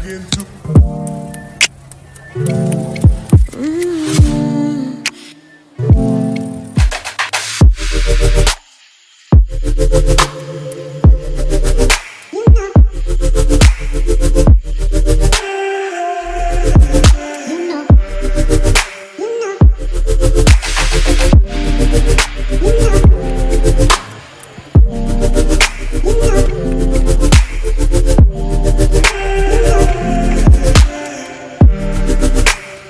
begin to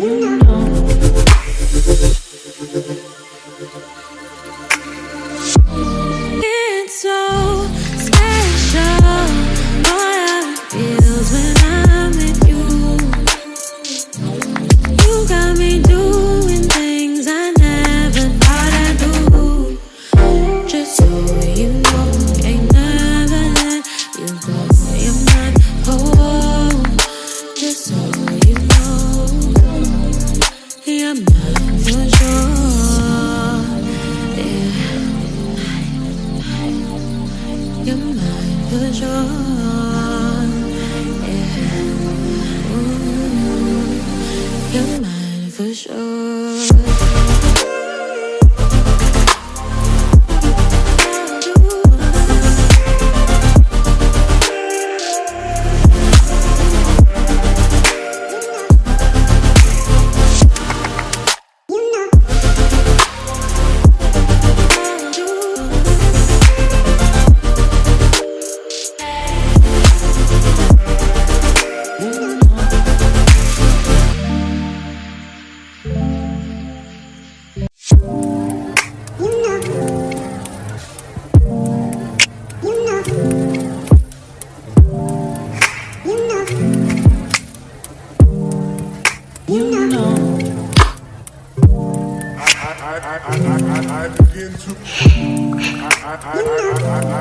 You know sure.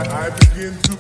I begin to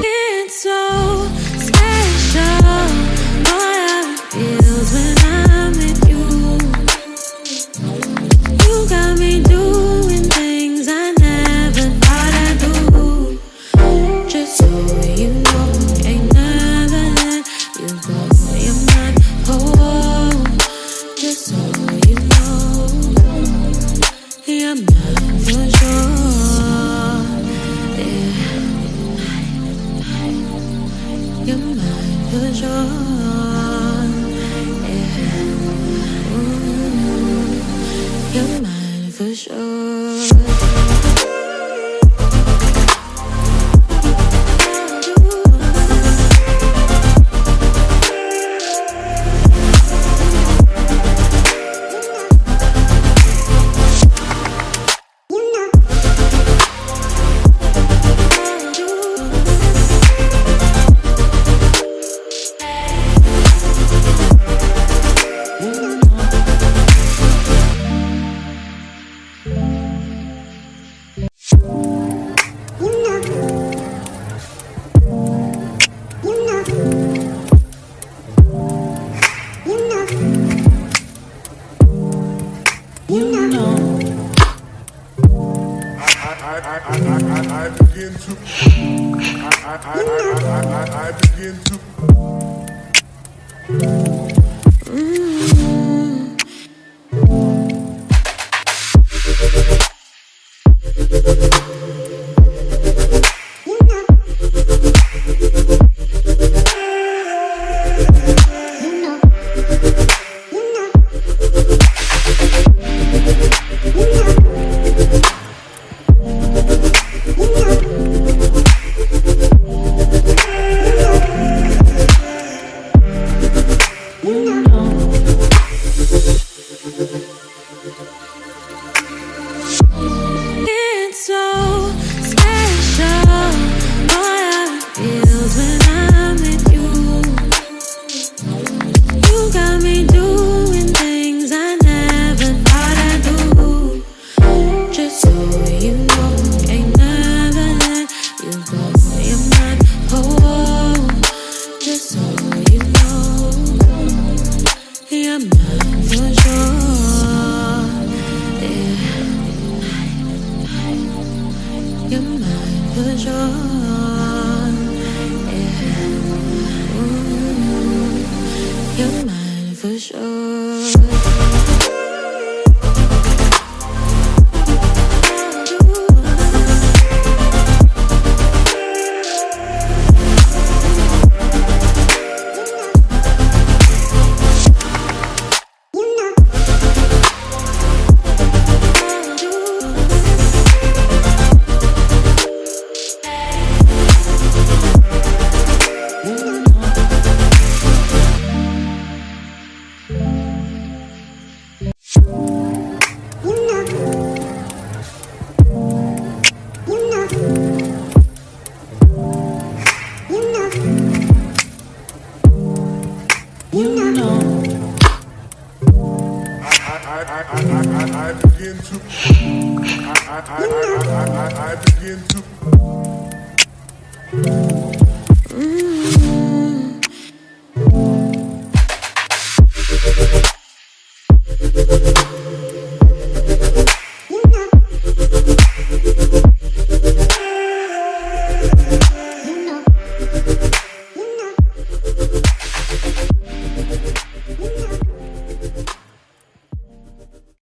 It's so special, boy, how it feels when I'm with you. You got me doing things I never thought I'd do. Just so you know, ain't never let you go. You're mine, oh, just so you know, you're mine for sure. You're mine for sure, yeah. Ooh, you're mine for sure. I begin to It's so special, boy, how it feels when I'm with you. You got me doing things I never thought I'd do. Just so you know, ain't never let you go. You're mine, oh, just so you know, you're mine for sure. You're mine for sure, yeah. Ooh, you're mine for sure. begin to, I begin to.